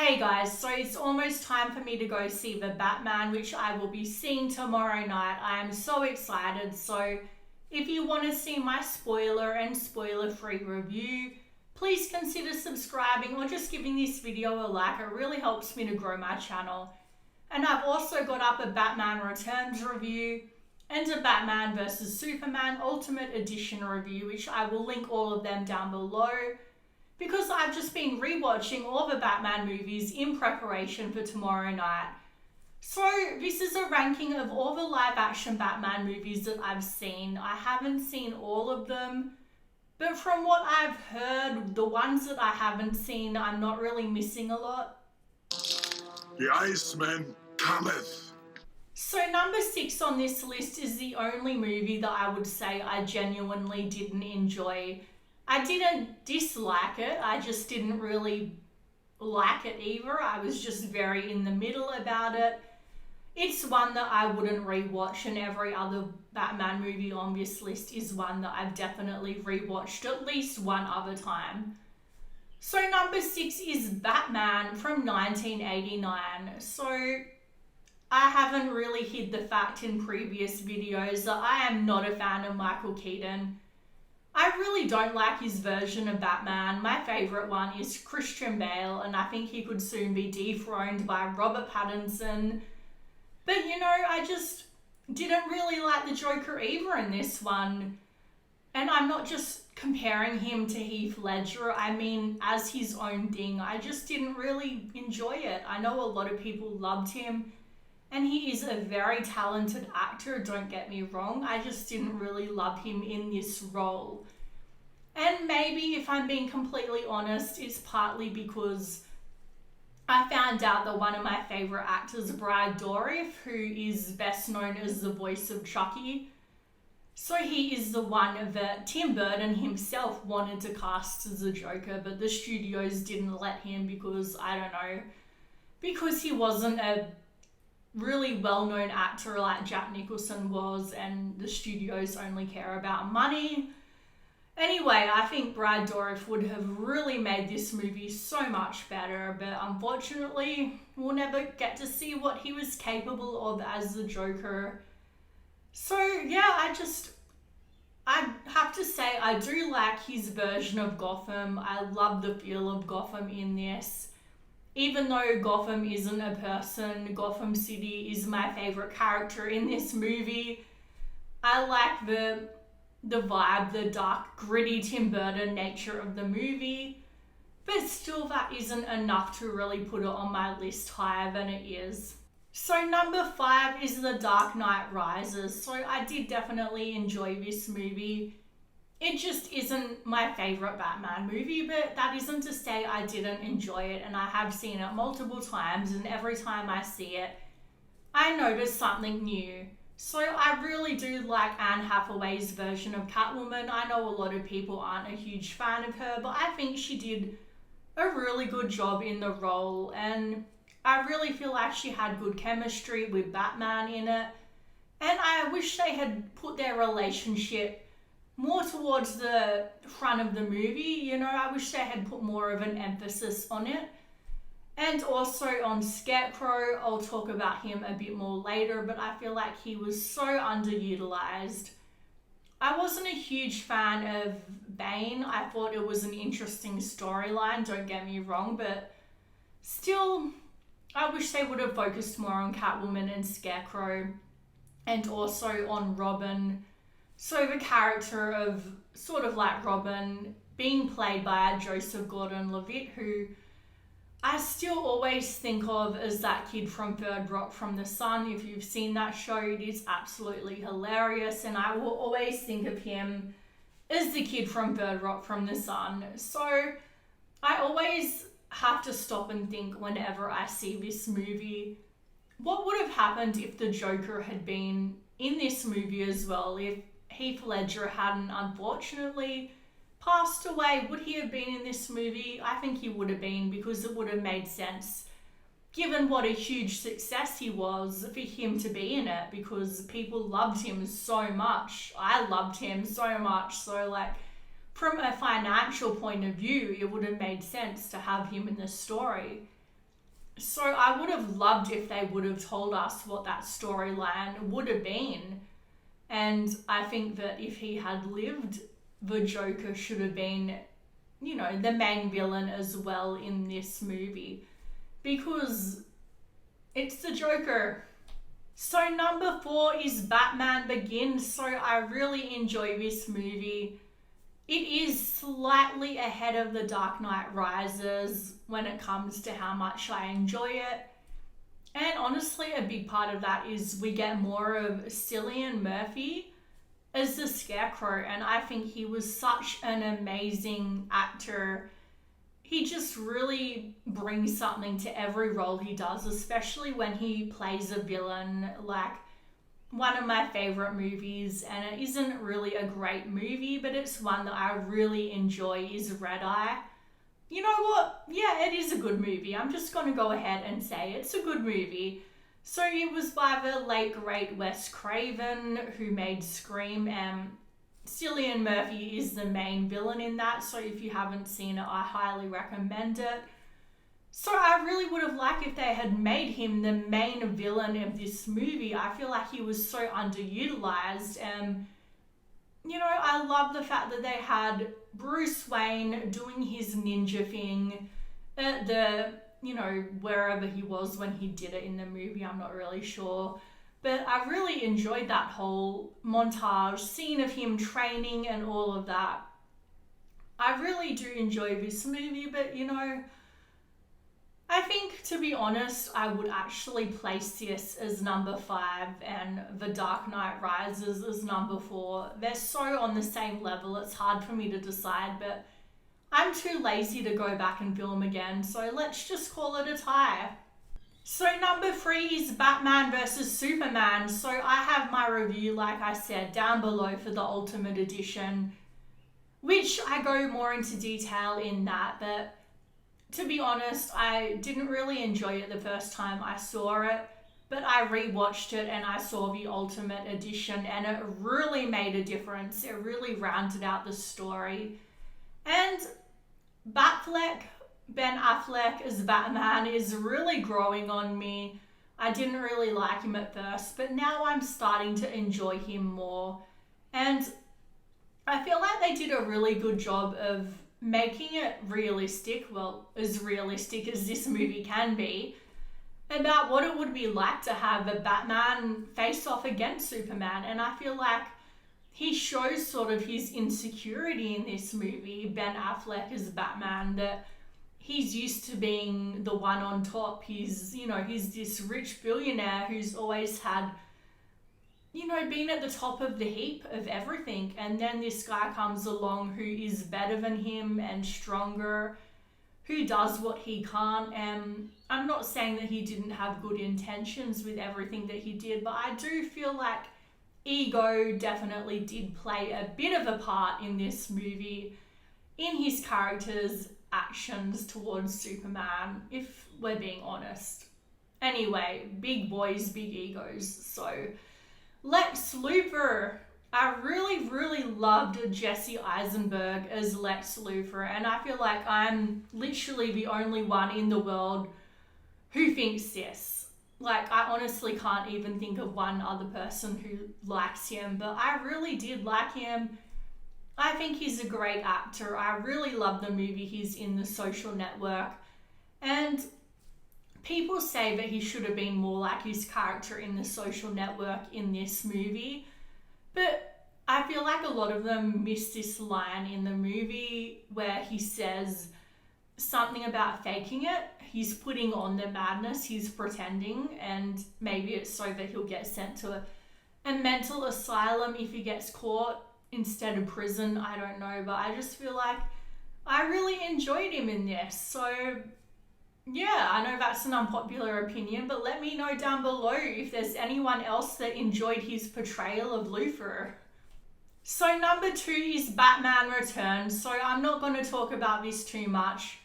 Hey guys, so it's almost time for me to go see The Batman, which I will be seeing tomorrow night. I am so excited. So if you want to see my spoiler and spoiler-free review, please consider subscribing or just giving this video a like. It really helps me to grow my channel. And I've also got up a Batman Returns review and a Batman vs Superman Ultimate Edition review, which I will link all of them down below, because I've just been rewatching all the Batman movies in preparation for tomorrow night. So this is a ranking of all the live action Batman movies that I've seen. I haven't seen all of them, but from what I've heard, the ones that I haven't seen, I'm not really missing a lot. The Iceman cometh. So number 6 on this list is the only movie that I would say I genuinely didn't enjoy. I didn't dislike it, I just didn't really like it either. I was just very in the middle about it. It's one that I wouldn't rewatch, and every other Batman movie on this list is one that I've definitely rewatched at least one other time. So number 6 is Batman from 1989. So I haven't really hid the fact in previous videos that I am not a fan of Michael Keaton. I really don't like his version of Batman. My favourite one is Christian Bale, and I think he could soon be dethroned by Robert Pattinson. But you know, I just didn't really like the Joker either in this one. And I'm not just comparing him to Heath Ledger, I mean as his own thing. I just didn't really enjoy it. I know a lot of people loved him, and he is a very talented actor, don't get me wrong. I just didn't really love him in this role. And maybe, if I'm being completely honest, it's partly because I found out that one of my favourite actors, Brad Dourif, who is best known as the voice of Chucky, so he is the one that Tim Burton himself wanted to cast as the Joker, but the studios didn't let him because, I don't know, because he wasn't a really well-known actor like Jack Nicholson was, and the studios only care about money. Anyway, I think Brad Dourif would have really made this movie so much better, but unfortunately, we'll never get to see what he was capable of as the Joker. So yeah, I have to say I do like his version of Gotham. I love the feel of Gotham in this. Even though Gotham isn't a person, Gotham City is my favourite character in this movie. I like the vibe, the dark, gritty Tim Burton nature of the movie, but still that isn't enough to really put it on my list higher than it is. So number 5 is The Dark Knight Rises. So I did definitely enjoy this movie. It just isn't my favourite Batman movie, but that isn't to say I didn't enjoy it, and I have seen it multiple times, and every time I see it, I notice something new. So I really do like Anne Hathaway's version of Catwoman. I know a lot of people aren't a huge fan of her, but I think she did a really good job in the role, and I really feel like she had good chemistry with Batman in it, and I wish they had put their relationship more towards the front of the movie. You know, I wish they had put more of an emphasis on it. And also on Scarecrow, I'll talk about him a bit more later, but I feel like he was so underutilized. I wasn't a huge fan of Bane. I thought it was an interesting storyline, don't get me wrong, but still, I wish they would have focused more on Catwoman and Scarecrow, and also on Robin. So the character of sort of like Robin being played by Joseph Gordon-Levitt, who I still always think of as that kid from Third Rock from the Sun. If you've seen that show, it is absolutely hilarious, and I will always think of him as the kid from Third Rock from the Sun. So I always have to stop and think whenever I see this movie, what would have happened if the Joker had been in this movie as well? If Heath Ledger hadn't unfortunately passed away, would he have been in this movie? I think he would have been, because it would have made sense given what a huge success he was for him to be in it, because people loved him so much. I loved him so much. So like, from a financial point of view, it would have made sense to have him in the story. So I would have loved if they would have told us what that storyline would have been. And I think that if he had lived, the Joker should have been, the main villain as well in this movie. Because it's the Joker. So number 4 is Batman Begins. So I really enjoy this movie. It is slightly ahead of The Dark Knight Rises when it comes to how much I enjoy it. And honestly, a big part of that is we get more of Cillian Murphy as the Scarecrow, and I think he was such an amazing actor. He just really brings something to every role he does, especially when he plays a villain. Like, one of my favorite movies, and it isn't really a great movie, but it's one that I really enjoy, is Red Eye. You know what? Yeah, it is a good movie. I'm just going to go ahead and say it's a good movie. So it was by the late great Wes Craven, who made Scream, and Cillian Murphy is the main villain in that. So if you haven't seen it, I highly recommend it. So I really would have liked if they had made him the main villain of this movie. I feel like he was so underutilized, and I love the fact that they had Bruce Wayne doing his ninja thing at the, wherever he was when he did it in the movie. I'm not really sure. But I really enjoyed that whole montage scene of him training and all of that. I really do enjoy this movie, but I think, to be honest, I would actually place this as number 5 and The Dark Knight Rises as number 4. They're so on the same level, it's hard for me to decide, but I'm too lazy to go back and film again, so let's just call it a tie. So number 3 is Batman vs Superman. So I have my review, like I said, down below for the Ultimate Edition, which I go more into detail in that, but to be honest, I didn't really enjoy it the first time I saw it, but I rewatched it and I saw the Ultimate Edition, and it really made a difference. It really rounded out the story. And Ben Affleck as Batman is really growing on me. I didn't really like him at first, but now I'm starting to enjoy him more. And I feel like they did a really good job of making it realistic, well, as realistic as this movie can be, about what it would be like to have a Batman face off against Superman. And I feel like he shows sort of his insecurity in this movie, Ben Affleck as Batman, that he's used to being the one on top. He's this rich billionaire who's always had, been at the top of the heap of everything. And then this guy comes along who is better than him and stronger, who does what he can't. And I'm not saying that he didn't have good intentions with everything that he did, but I do feel like ego definitely did play a bit of a part in this movie, in his character's actions towards Superman, if we're being honest. Anyway, big boys, big egos. So Lex Luthor. I really, really loved Jesse Eisenberg as Lex Luthor, and I feel like I'm literally the only one in the world who thinks this. Like, I honestly can't even think of one other person who likes him, but I really did like him. I think he's a great actor. I really love the movie he's in, The Social Network, and people say that he should have been more like his character in The Social Network in this movie, but I feel like a lot of them miss this line in the movie where he says something about faking it. He's putting on the madness, he's pretending, and maybe it's so that he'll get sent to a mental asylum if he gets caught instead of prison. I don't know, but I just feel like I really enjoyed him in this. So yeah, I know that's an unpopular opinion, but let me know down below if there's anyone else that enjoyed his portrayal of Luthor. So number 2 is Batman Returns. So I'm not going to talk about this too much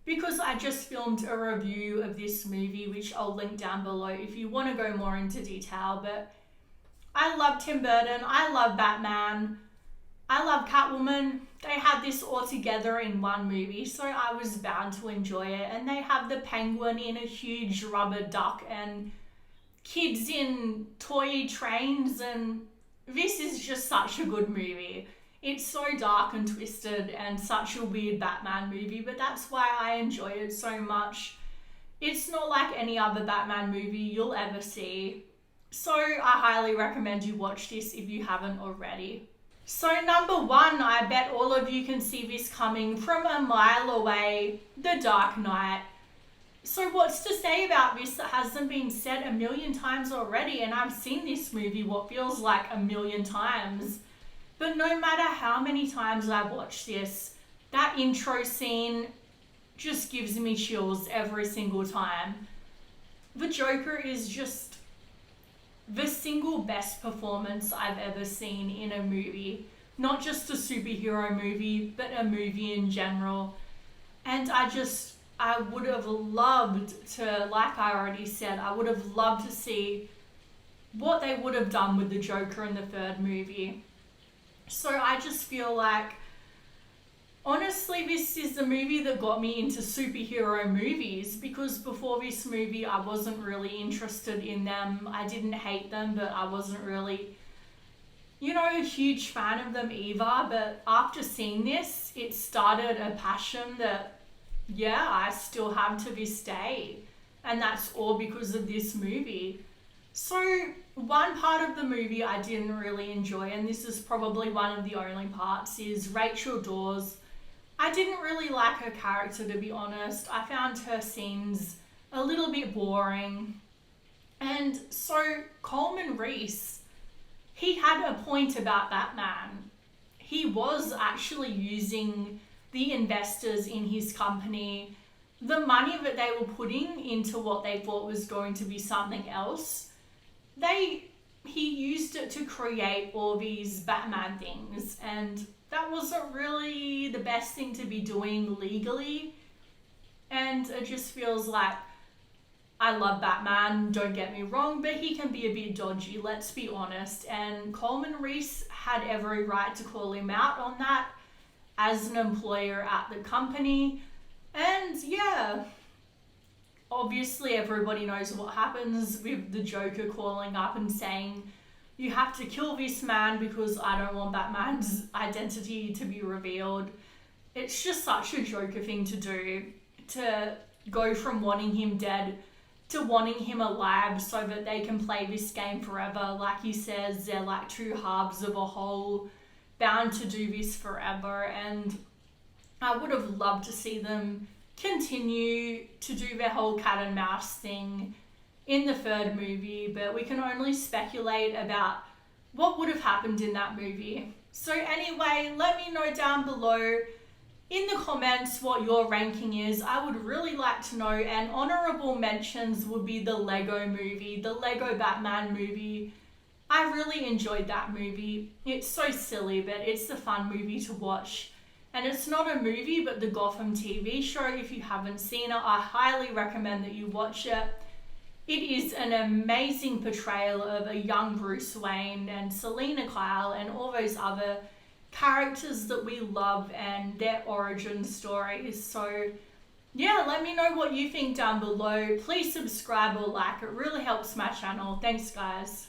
because I just filmed a review of this movie, which I'll link down below if you want to go more into detail. But I love Tim Burton. I love Batman. I love Catwoman. They had this all together in one movie, so I was bound to enjoy it. And they have the Penguin in a huge rubber duck and kids in toy trains, and this is just such a good movie. It's so dark and twisted and such a weird Batman movie, but that's why I enjoy it so much. It's not like any other Batman movie you'll ever see. So I highly recommend you watch this if you haven't already. So number 1, I bet all of you can see this coming from a mile away, The Dark Knight. So what's to say about this that hasn't been said a million times already? And I've seen this movie what feels like a million times. But no matter how many times I watch this, that intro scene just gives me chills every single time. The Joker is just the single best performance I've ever seen in a movie. Not just a superhero movie, but a movie in general. And I would have loved to, like I already said, I would have loved to see what they would have done with the Joker in the 3rd movie. So I just feel like, honestly, this is the movie that got me into superhero movies, because before this movie I wasn't really interested in them. I didn't hate them, but I wasn't really, a huge fan of them either. But after seeing this, it started a passion that, I still have to this day. And that's all because of this movie. So one part of the movie I didn't really enjoy, and this is probably one of the only parts, is Rachel Dawes. I didn't really like her character, to be honest. I found her scenes a little bit boring. And so Coleman Reese, he had a point about Batman. He was actually using the investors in his company, the money that they were putting into what they thought was going to be something else. He used it to create all these Batman things, and that wasn't really the best thing to be doing legally. And it just feels like, I love Batman, don't get me wrong, but he can be a bit dodgy, let's be honest. And Coleman Reese had every right to call him out on that as an employer at the company. And obviously everybody knows what happens with the Joker calling up and saying, you have to kill this man because I don't want Batman's identity to be revealed. It's just such a Joker thing to do, to go from wanting him dead to wanting him alive so that they can play this game forever. Like he says, they're like two halves of a whole, bound to do this forever. And I would have loved to see them continue to do their whole cat and mouse thing in the 3rd movie, but we can only speculate about what would have happened in that movie. So anyway, let me know down below in the comments what your ranking is. I would really like to know, and honorable mentions would be the Lego movie, the Lego Batman movie. I really enjoyed that movie. It's so silly, but it's a fun movie to watch. And it's not a movie, but the Gotham TV show. If you haven't seen it, I highly recommend that you watch it. It is an amazing portrayal of a young Bruce Wayne and Selena Kyle and all those other characters that we love and their origin stories. So let me know what you think down below. Please subscribe or like. It really helps my channel. Thanks, guys.